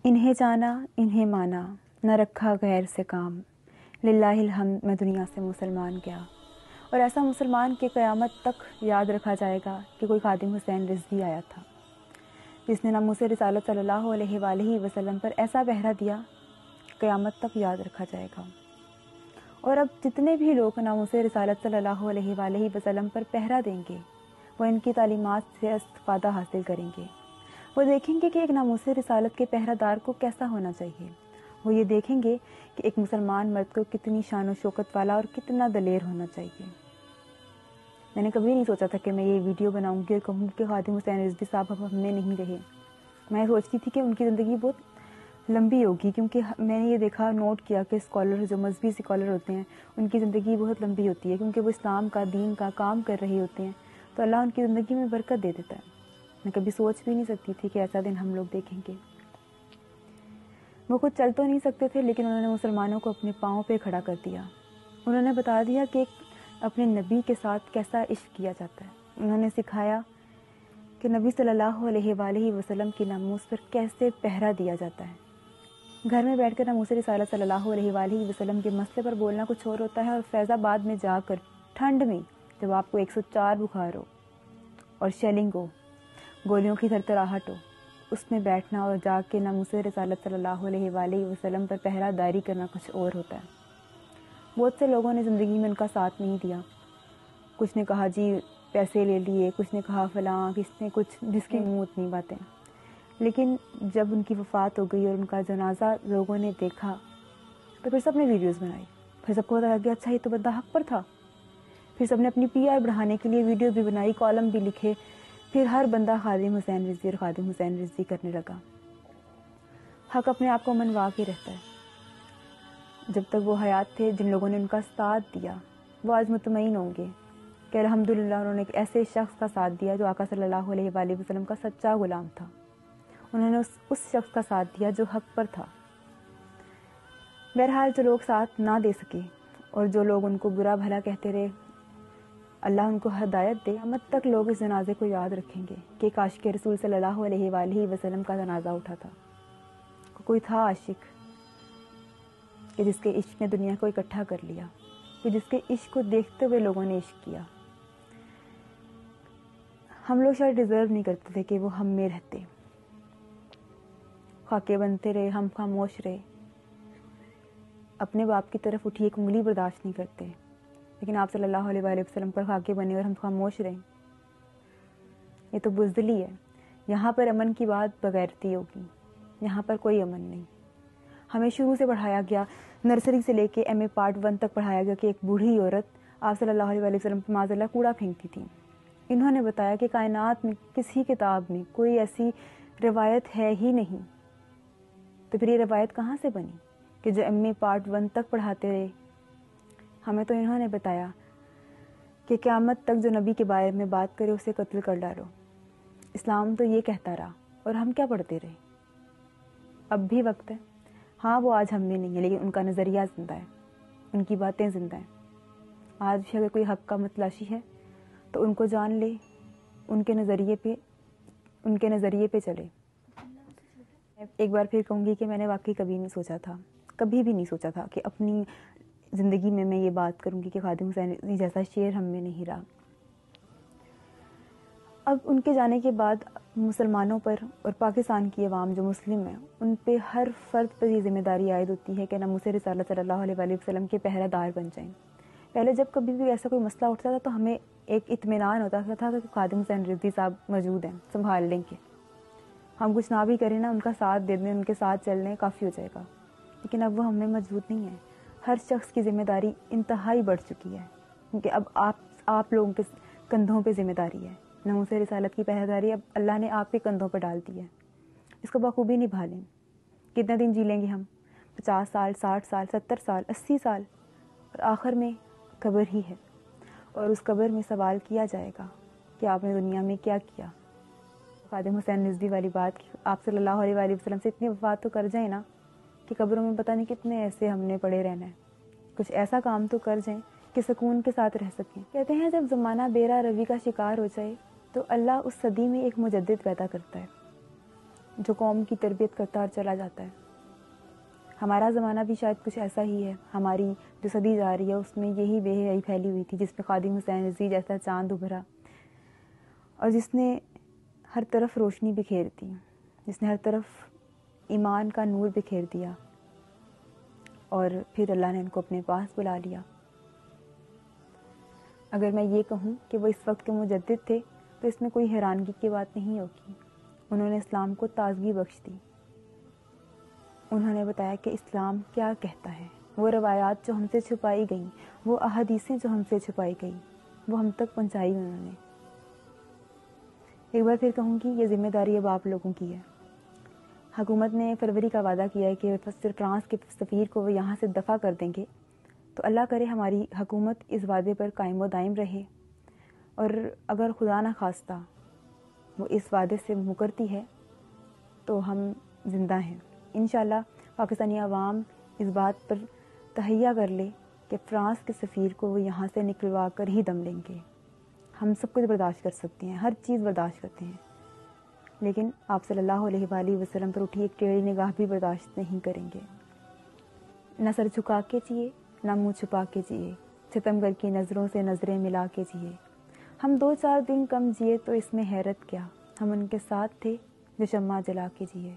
انہیں جانا انہیں مانا نہ رکھا غیر سے کام، للہ الحمد میں دنیا سے مسلمان گیا۔ اور ایسا مسلمان کہ قیامت تک یاد رکھا جائے گا کہ کوئی خادم حسین رضوی آیا تھا جس نے ناموس رسالت صلی اللہ علیہ وآلہ وسلم پر ایسا پہرا دیا، قیامت تک یاد رکھا جائے گا۔ اور اب جتنے بھی لوگ ناموس رسالت صلی اللہ علیہ وآلہ وسلم پر پہرا دیں گے وہ ان کی تعلیمات سے استفادہ حاصل کریں گے۔ وہ دیکھیں گے کہ ایک ناموس رسالت کے پہرہ دار کو کیسا ہونا چاہیے۔ وہ یہ دیکھیں گے کہ ایک مسلمان مرد کو کتنی شان و شوکت والا اور کتنا دلیر ہونا چاہیے۔ میں نے کبھی نہیں سوچا تھا کہ میں یہ ویڈیو بناؤں گی اور کہوں کہ خادم حسین رضوی صاحب اب ہم میں نہیں رہے۔ میں سوچتی تھی کہ ان کی زندگی بہت لمبی ہوگی، کیونکہ میں نے یہ دیکھا، نوٹ کیا کہ اسکالر جو مذہبی اسکالر ہوتے ہیں ان کی زندگی بہت لمبی ہوتی ہے، کیونکہ وہ اسلام کا دین کا کام کر رہے ہوتے ہیں تو اللہ ان کی زندگی میں برکت دے دیتا ہے۔ میں کبھی سوچ بھی نہیں سکتی تھی کہ ایسا دن ہم لوگ دیکھیں گے۔ وہ خود چل تو نہیں سکتے تھے، لیکن انہوں نے مسلمانوں کو اپنے پاؤں پہ کھڑا کر دیا۔ انہوں نے بتا دیا کہ اپنے نبی کے ساتھ کیسا عشق کیا جاتا ہے۔ انہوں نے سکھایا کہ نبی صلی اللہ علیہ وآلہ وسلم کی ناموس پر کیسے پہرا دیا جاتا ہے۔ گھر میں بیٹھ کر ناموس رسالت صلی اللہ علیہ وآلہ وسلم کے مسئلے پر بولنا کچھ اور ہوتا ہے، اور فیض آباد میں جا کر ٹھنڈ میں جب آپ کو 104 بخار ہو اور شیلنگ ہو، گولیوں کی تھرتھراہٹ ہو، اس میں بیٹھنا اور جا کے ناموس رسالت صلی اللہ علیہ وآلہ وسلم پر پہرا داری کرنا کچھ اور ہوتا ہے۔ بہت سے لوگوں نے زندگی میں ان کا ساتھ نہیں دیا۔ کچھ نے کہا جی پیسے لے لیے، کچھ نے کہا فلاں، کس نے کچھ، جس کی منہ اتنی باتیں۔ لیکن جب ان کی وفات ہو گئی اور ان کا جنازہ لوگوں نے دیکھا تو پھر سب نے ویڈیوز بنائی، پھر سب کو پتا لگ گیا اچھا یہ تو بندہ حق پر تھا۔ پھر سب نے اپنی پی آر بڑھانے کے لیے ویڈیو بھی بنائی، کالم بھی لکھے، پھر ہر بندہ خادم حسین رضوی اور خادم حسین رضوی کرنے لگا۔ حق اپنے آپ کو منوا کے رہتا ہے۔ جب تک وہ حیات تھے جن لوگوں نے ان کا ساتھ دیا وہ آج مطمئن ہوں گے کہ الحمدللہ انہوں نے ایک ایسے شخص کا ساتھ دیا جو آقا صلی اللہ علیہ وآلہ وسلم کا سچا غلام تھا۔ انہوں نے اس شخص کا ساتھ دیا جو حق پر تھا۔ بہرحال جو لوگ ساتھ نہ دے سکے اور جو لوگ ان کو برا بھلا کہتے رہے، اللہ ان کو ہدایت دے۔ قیامت تک لوگ اس جنازے کو یاد رکھیں گے کہ کاش کے رسول صلی اللہ علیہ وآلہ وسلم کا جنازہ اٹھا تھا۔ کوئی تھا عاشق کہ جس کے عشق نے دنیا کو اکٹھا کر لیا، کہ جس کے عشق کو دیکھتے ہوئے لوگوں نے عشق کیا۔ ہم لوگ شاید ڈیزرو نہیں کرتے تھے کہ وہ ہم میں رہتے، خاکے بنتے رہے، ہم خاموش رہے، اپنے باپ کی طرف اٹھی ایک انگلی برداشت نہیں کرتے، لیکن آپ صلی اللہ علیہ وآلہ وسلم پر خاکے بنے اور ہم خاموش رہیں۔ یہ تو بزدلی ہے۔ یہاں پر امن کی بات بغیرتی ہوگی، یہاں پر کوئی امن نہیں۔ ہمیں شروع سے پڑھایا گیا، نرسری سے لے کے ایم اے پارٹ 1 تک پڑھایا گیا کہ ایک بوڑھی عورت آپ صلی اللہ علیہ وآلہ وسلم پر معاذ اللہ کوڑا پھینکتی تھی۔ انہوں نے بتایا کہ کائنات میں کسی کتاب میں کوئی ایسی روایت ہے ہی نہیں، تو پھر یہ روایت کہاں سے بنی کہ جو ایم اے پارٹ 1 تک پڑھاتے رہے؟ ہمیں تو انہوں نے بتایا کہ قیامت تک جو نبی کے بارے میں بات کرے اسے قتل کر ڈالو۔ اسلام تو یہ کہتا رہا اور ہم کیا پڑھتے رہے۔ اب بھی وقت ہے، ہاں وہ آج ہم میں نہیں ہے لیکن ان کا نظریہ زندہ ہے، ان کی باتیں زندہ ہیں۔ آج بھی اگر کوئی حق کا متلاشی ہے تو ان کو جان لے، ان کے نظریے پہ چلے۔ ایک بار پھر کہوں گی کہ میں نے واقعی کبھی نہیں سوچا تھا، کبھی بھی نہیں سوچا تھا کہ اپنی زندگی میں یہ بات کروں گی کہ خادم حسین جیسا شعر ہم میں نہیں رہا۔ اب ان کے جانے کے بعد مسلمانوں پر اور پاکستان کی عوام جو مسلم ہیں ان پہ ہر فرد پر یہ ذمہ داری عائد ہوتی ہے کہ ناموس رسالت صلی اللہ علیہ وآلہ وسلم کے پہرہ دار بن جائیں۔ پہلے جب کبھی بھی ایسا کوئی مسئلہ اٹھتا تھا تو ہمیں ایک اطمینان ہوتا تھا کہ خادم حسین رضوی صاحب موجود ہیں، سنبھال لیں گے، ہم کچھ نہ بھی کریں نا، ان کا ساتھ دے دیں، ان کے ساتھ چل لیں، کافی ہو جائے گا۔ لیکن اب وہ ہم میں موجود نہیں ہے۔ ہر شخص کی ذمہ داری انتہائی بڑھ چکی ہے، کیونکہ اب آپ لوگوں کے کندھوں پہ ذمہ داری ہے۔ ناموس رسالت کی پہرہ داری اب اللہ نے آپ کے کندھوں پر ڈال دی ہے، اس کو بخوبی نبھا لیں۔ کتنے دن جی لیں گے ہم؟ 50 سال، 60 سال، 70 سال، 80 سال، اور آخر میں قبر ہی ہے، اور اس قبر میں سوال کیا جائے گا کہ آپ نے دنیا میں کیا کیا۔ خادم حسین رضوی والی بات کہ آپ صلی اللہ علیہ وآلہ وسلم سے اتنی وفات تو کر جائیں نا کہ قبروں میں پتہ نہیں کتنے ایسے ہم نے پڑے رہنا ہے، کچھ ایسا کام تو کر جائیں کہ سکون کے ساتھ رہ سکیں۔ کہتے ہیں جب زمانہ بیرا روی کا شکار ہو جائے تو اللہ اس صدی میں ایک مجدد پیدا کرتا ہے۔ جو قوم کی تربیت کرتا اور چلا جاتا ہے۔ ہمارا زمانہ بھی شاید کچھ ایسا ہی ہے، ہماری جو صدی جا رہی ہے اس میں یہی بے حیائی پھیلی ہوئی تھی، جس میں خادم حسین رضوی جیسا چاند ابھرا اور جس نے ہر طرف روشنی بکھیر دی، جس نے ہر طرف ایمان کا نور بکھیر دیا، اور پھر اللہ نے ان کو اپنے پاس بلا لیا۔ اگر میں یہ کہوں کہ وہ اس وقت کے مجدد تھے تو اس میں کوئی حیرانگی کی بات نہیں ہوگی۔ انہوں نے اسلام کو تازگی بخش دی، انہوں نے بتایا کہ اسلام کیا کہتا ہے، وہ روایات جو ہم سے چھپائی گئیں، وہ احادیثیں جو ہم سے چھپائی گئیں، وہ ہم تک پہنچائی انہوں نے۔ ایک بار پھر کہوں گی، یہ ذمہ داری اب آپ لوگوں کی ہے۔ حکومت نے فروری کا وعدہ کیا ہے کہ فرانس کے سفیر کو وہ یہاں سے دفع کر دیں گے، تو اللہ کرے ہماری حکومت اس وعدے پر قائم و دائم رہے، اور اگر خدا نہ خواستہ وہ اس وعدے سے مکرتی ہے تو ہم زندہ ہیں۔ انشاءاللہ پاکستانی عوام اس بات پر تہیہ کر لے کہ فرانس کے سفیر کو وہ یہاں سے نکلوا کر ہی دم لیں گے۔ ہم سب کچھ برداشت کر سکتے ہیں، ہر چیز برداشت کرتے ہیں، لیکن آپ صلی اللہ علیہ وآلہ وسلم پر اٹھی ایک ٹیڑھی نگاہ بھی برداشت نہیں کریں گے۔ نہ سر جھکا کے جیے، نہ منہ چھپا کے جیے، ستمگر کی نظروں سے نظریں ملا کے جیے۔ ہم 2-4 دن کم جیے تو اس میں حیرت کیا، ہم ان کے ساتھ تھے جو شمع جلا کے جیے۔